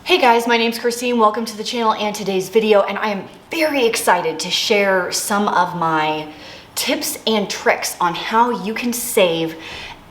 Hey guys, my name's Christine. Welcome to the channel and today's video, and I am very excited to share some of my tips and tricks on how you can save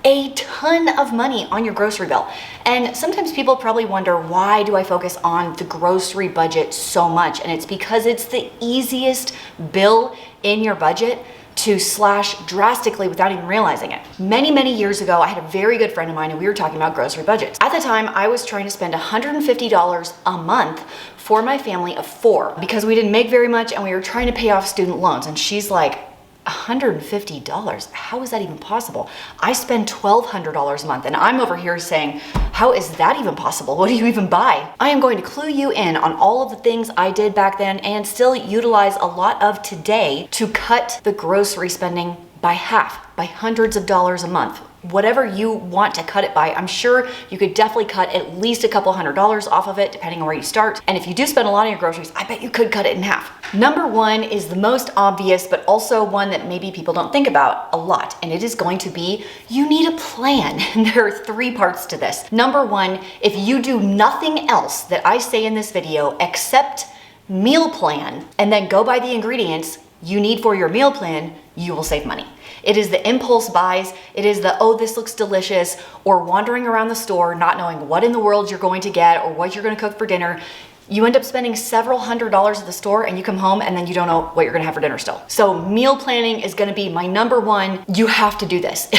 a ton of money on your grocery bill. And sometimes people probably wonder, why do I focus on the grocery budget so much? And it's because it's the easiest bill in your budget to slash drastically without even realizing it. Many years ago, I had a very good friend of mine and we were talking about grocery budgets. At the time, I was trying to spend $150 a month for my family of 4 because we didn't make very much and we were trying to pay off student loans. And she's like, $150? How is that even possible? I spend $1,200 a month, and I'm over here saying, how is that even possible? What do you even buy? I am going to clue you in on all of the things I did back then and still utilize a lot of today to cut the grocery spending by half, by hundreds of dollars a month. Whatever you want to cut it by, I'm sure you could definitely cut at least a couple $100s off of it, depending on where you start. And if you do spend a lot on your groceries, I bet you could cut it in half. Number one is the most obvious, but also one that maybe people don't think about a lot. And it is going to be, you need a plan. And there are 3 parts to this. Number one, if you do nothing else that I say in this video except meal plan, and then go buy the ingredients you need for your meal plan, you will save money. It is the impulse buys, it is the, oh, this looks delicious, or wandering around the store not knowing what in the world you're going to get or what you're going to cook for dinner. You end up spending several $100s at the store and you come home and then you don't know what you're gonna have for dinner still. So meal planning is gonna be my number one. You have to do this.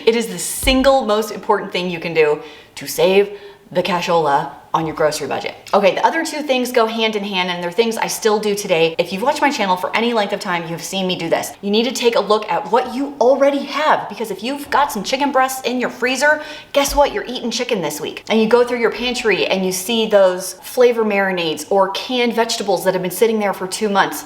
It is the single most important thing you can do to save the cashola on your grocery budget. Okay, the other 2 things go hand in hand, and they're things I still do today. If you've watched my channel for any length of time, you've seen me do this. You need to take a look at what you already have, because if you've got some chicken breasts in your freezer, guess what? You're eating chicken this week. And you go through your pantry and you see those flavor marinades or canned vegetables that have been sitting there for 2 months.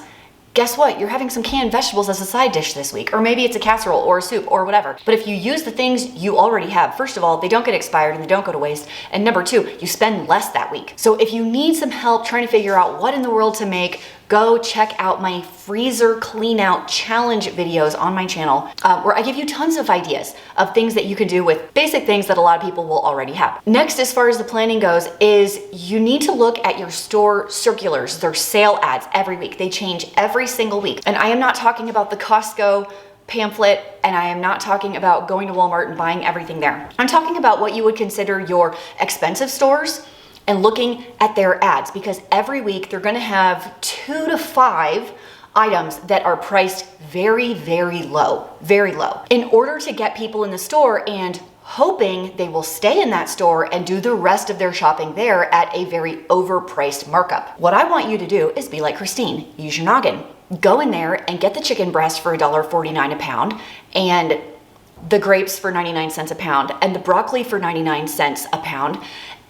Guess what? You're having some canned vegetables as a side dish this week, or maybe it's a casserole or a soup or whatever. But if you use the things you already have, first of all, they don't get expired and they don't go to waste. And number 2, you spend less that week. So if you need some help trying to figure out what in the world to make, go check out my freezer clean out challenge videos on my channel, where I give you tons of ideas of things that you can do with basic things that a lot of people will already have. Next, as far as the planning goes, is you need to look at your store circulars, their sale ads every week. They change every single week. And I am not talking about the Costco pamphlet, and I am not talking about going to Walmart and buying everything there. I'm talking about what you would consider your expensive stores and looking at their ads, because every week they're gonna have 2 to 5 items that are priced very low, very low, in order to get people in the store and hoping they will stay in that store and do the rest of their shopping there at a very overpriced markup. What I want you to do is be like Christine, use your noggin. Go in there and get the chicken breast for $1.49 a pound, and the grapes for 99 cents a pound, and the broccoli for 99 cents a pound,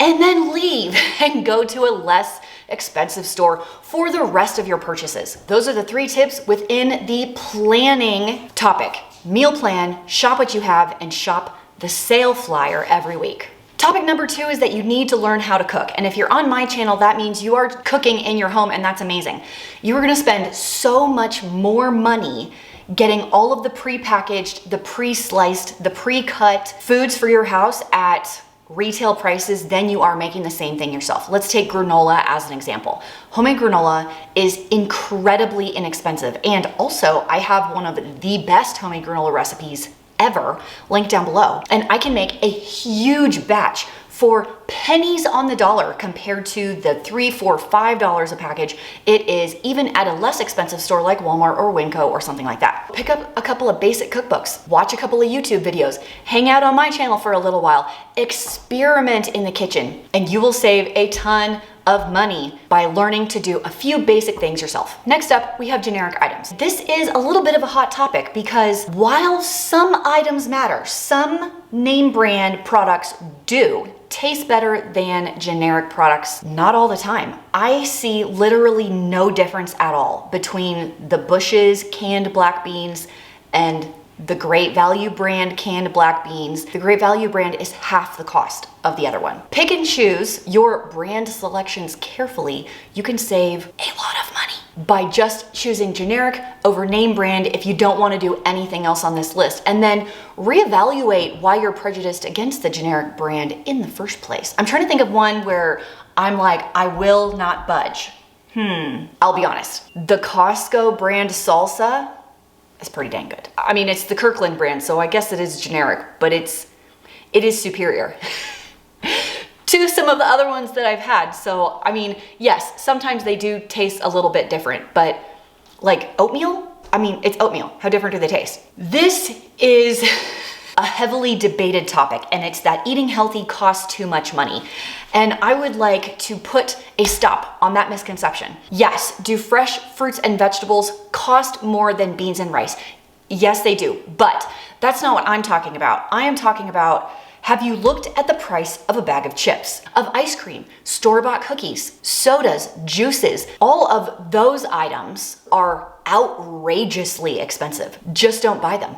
and then leave and go to a less expensive store for the rest of your purchases. Those are the 3 tips within the planning topic. Meal plan, shop what you have, and shop the sale flyer every week. Topic number 2 is that you need to learn how to cook. And if you're on my channel, that means you are cooking in your home, and that's amazing. You are gonna spend so much more money getting all of the pre-packaged, the pre-sliced, the pre-cut foods for your house at retail prices than you are making the same thing yourself. Let's take granola as an example. Homemade granola is incredibly inexpensive. And also, I have one of the best homemade granola recipes ever linked down below. And I can make a huge batch for pennies on the dollar compared to the $3, $4, $5 a package it is even at a less expensive store like Walmart or Winco or something like that. Pick up a couple of basic cookbooks, watch a couple of YouTube videos, hang out on my channel for a little while, experiment in the kitchen, and you will save a ton of money by learning to do a few basic things yourself. Next up, we have generic items. This is a little bit of a hot topic because while some items matter, some name brand products do taste better than generic products, not all the time. I see literally no difference at all between the Bush's canned black beans and the Great Value brand canned black beans. The Great Value brand is half the cost of the other one. Pick and choose your brand selections carefully. You can save a lot of money. by just choosing generic over name brand if you don't want to do anything else on this list. And then reevaluate why you're prejudiced against the generic brand in the first place. I'm trying to think of one where I'm like, I will not budge. I'll be honest. The Costco brand salsa is pretty dang good. I mean, it's the Kirkland brand, so I guess it is generic, but it is superior to some of the other ones that I've had. So, I mean, yes, sometimes they do taste a little bit different, but like oatmeal, I mean, it's oatmeal. How different do they taste? This is a heavily debated topic, and it's that eating healthy costs too much money. And I would like to put a stop on that misconception. Yes, do fresh fruits and vegetables cost more than beans and rice? Yes, they do, but that's not what I'm talking about. I am talking about, have you looked at the price of a bag of chips, of ice cream, store-bought cookies, sodas, juices? All of those items are outrageously expensive. Just don't buy them.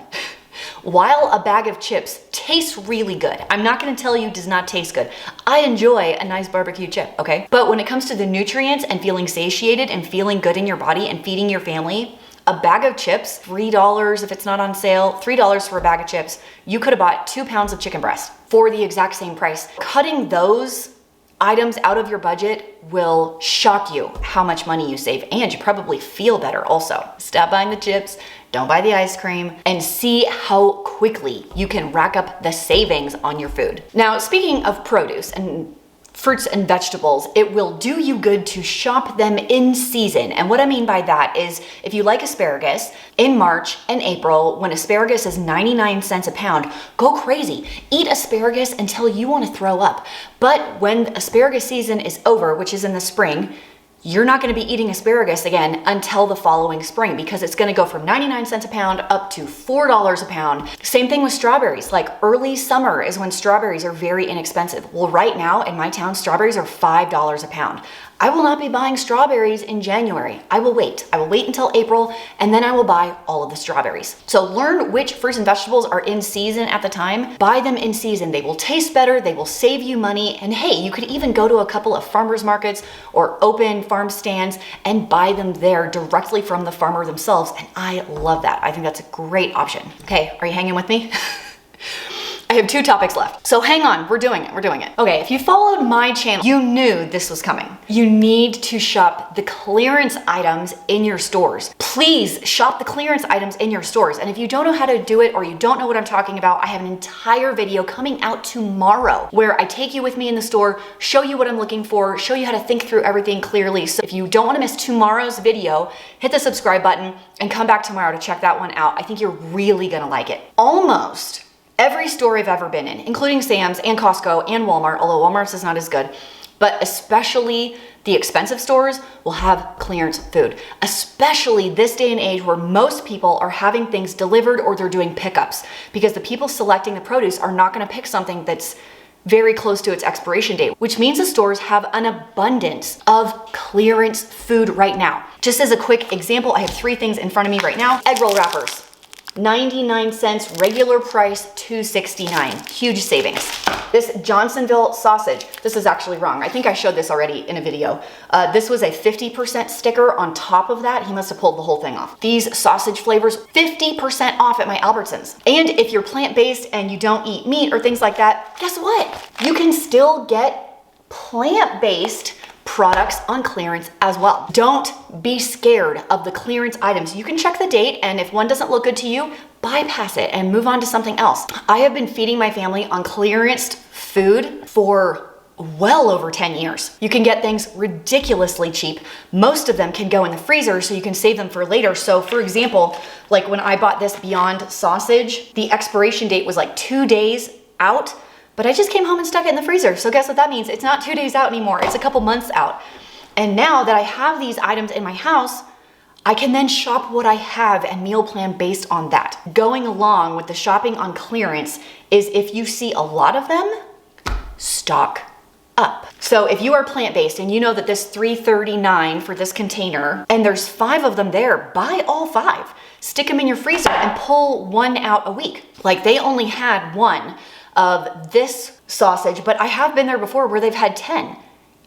While a bag of chips tastes really good, I'm not gonna tell you it does not taste good. I enjoy a nice barbecue chip, okay? But when it comes to the nutrients and feeling satiated and feeling good in your body and feeding your family, a bag of chips, $3 if it's not on sale, $3 for a bag of chips, you could have bought 2 pounds of chicken breast for the exact same price. Cutting those items out of your budget will shock you how much money you save, and you probably feel better also. Stop buying the chips, don't buy the ice cream, and see how quickly you can rack up the savings on your food. Now, speaking of produce and fruits and vegetables, it will do you good to shop them in season. And what I mean by that is, if you like asparagus, in March and April, when asparagus is 99 cents a pound, go crazy. Eat asparagus until you want to throw up. But when asparagus season is over, which is in the spring, you're not going to be eating asparagus again until the following spring, because it's going to go from 99 cents a pound up to $4 a pound. Same thing with strawberries. Like early summer is when strawberries are very inexpensive. Well, right now in my town, strawberries are $5 a pound. I will not be buying strawberries in January. I will wait. I will wait until April, and then I will buy all of the strawberries. So learn which fruits and vegetables are in season at the time. Buy them in season. They will taste better. They will save you money. And hey, you could even go to a couple of farmers markets or open farm stands and buy them there directly from the farmer themselves. And I love that. I think that's a great option. Okay, are you hanging with me? I have 2 topics left. So hang on, we're doing it. Okay, if you followed my channel, you knew this was coming. You need to shop the clearance items in your stores. Please shop the clearance items in your stores. And if you don't know how to do it, or you don't know what I'm talking about, I have an entire video coming out tomorrow where I take you with me in the store, show you what I'm looking for, show you how to think through everything clearly. So if you don't want to miss tomorrow's video, hit the subscribe button and come back tomorrow to check that one out. I think you're really gonna like it. Almost every store I've ever been in, including Sam's and Costco and Walmart, although Walmart's is not as good, but especially the expensive stores will have clearance food, especially this day and age where most people are having things delivered or they're doing pickups, because the people selecting the produce are not gonna pick something that's very close to its expiration date, which means the stores have an abundance of clearance food right now. Just as a quick example, I have 3 things in front of me right now. Egg roll wrappers. 99 cents, regular price $2.69. Huge savings. This Johnsonville sausage, this is actually wrong. I think I showed this already in a video. This was a 50% sticker on top of that. He must have pulled the whole thing off. These sausage flavors, 50% off at my Albertsons. And if you're plant-based and you don't eat meat or things like that, guess what? You can still get plant-based products on clearance as well. Don't be scared of the clearance items. You can check the date, and if one doesn't look good to you, bypass it and move on to something else. I have been feeding my family on clearanced food for well over 10 years. You can get things ridiculously cheap. Most of them can go in the freezer so you can save them for later. So for example, like when I bought this Beyond sausage, the expiration date was like 2 days out, but I just came home and stuck it in the freezer. So guess what that means? It's not 2 days out anymore. It's a couple months out. And now that I have these items in my house, I can then shop what I have and meal plan based on that. Going along with the shopping on clearance is, if you see a lot of them, stock up. So if you are plant-based and you know that this $3.39 for this container, and there's 5 of them there, buy all 5. Stick them in your freezer and pull one out a week. Like, they only had 1 of this sausage, but I have been there before where they've had 10.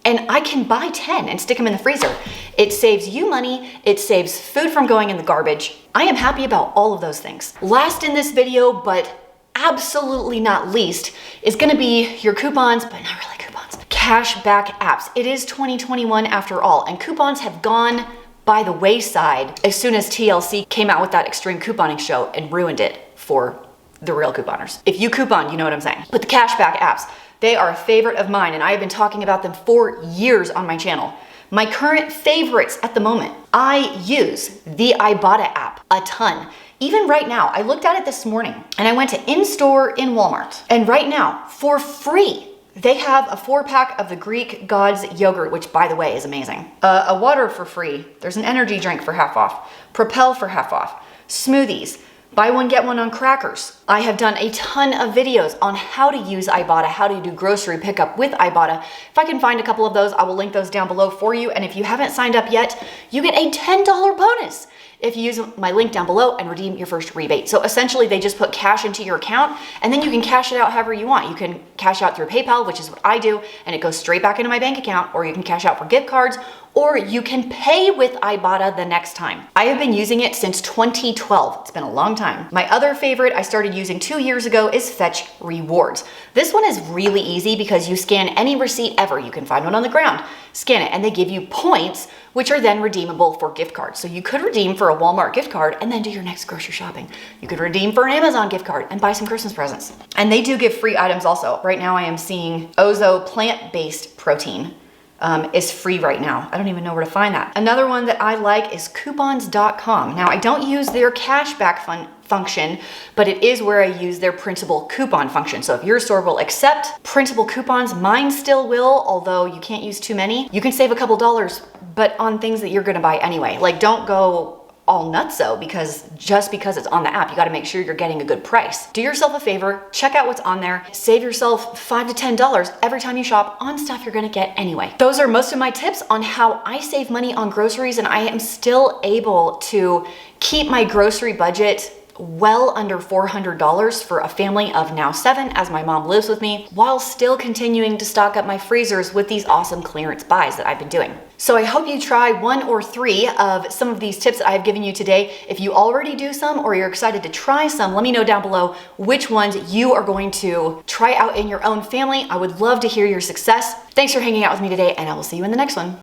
and I can buy 10 and stick them in the freezer. It saves you money, it saves food from going in the garbage. I am happy about all of those things. Last in this video, but absolutely not least, is gonna be your coupons, but not really coupons. Cashback apps. It is 2021 after all, and coupons have gone by the wayside as soon as TLC came out with that extreme couponing show and ruined it for the real couponers. If you coupon, you know what I'm saying. But the cashback apps, they are a favorite of mine, and I have been talking about them for years on my channel. My current favorites at the moment, I use the Ibotta app a ton. Even right now, I looked at it this morning and I went to in-store in Walmart, and right now, for free, they have a 4-pack of the Greek Gods yogurt, which by the way is amazing. A water for free. There's an energy drink for half off. Propel for half off. Smoothies. Buy one, get one on crackers. I have done a ton of videos on how to use Ibotta, how to do grocery pickup with Ibotta. If I can find a couple of those, I will link those down below for you. And if you haven't signed up yet, you get a $10 bonus if you use my link down below and redeem your first rebate. So essentially they just put cash into your account and then you can cash it out however you want. You can cash out through PayPal, which is what I do, and it goes straight back into my bank account, or you can cash out for gift cards, or you can pay with Ibotta the next time. I have been using it since 2012. It's been a long time. My other favorite I started using 2 years ago is Fetch Rewards. This one is really easy because you scan any receipt ever. You can find one on the ground, scan it, and they give you points, which are then redeemable for gift cards. So you could redeem for a Walmart gift card and then do your next grocery shopping. You could redeem for an Amazon gift card and buy some Christmas presents. And they do give free items also. Right now I am seeing Ozo plant-based protein is free right now. I don't even know where to find that. Another one that I like is coupons.com. Now I don't use their cashback function, but it is where I use their printable coupon function. So if your store will accept printable coupons, mine still will, although you can't use too many. You can save a couple dollars, but on things that you're gonna buy anyway. Like, don't go all nutso because just because it's on the app, you got to make sure you're getting a good price. Do yourself a favor, check out what's on there, save yourself $5 to $10 every time you shop on stuff you're going to get anyway. Those are most of my tips on how I save money on groceries, and I am still able to keep my grocery budget well under $400 for a family of now 7, as my mom lives with me, while still continuing to stock up my freezers with these awesome clearance buys that I've been doing. So I hope you try 1 or 3 of some of these tips that I've given you today. If you already do some or you're excited to try some, let me know down below which ones you are going to try out in your own family. I would love to hear your success. Thanks for hanging out with me today, and I will see you in the next one.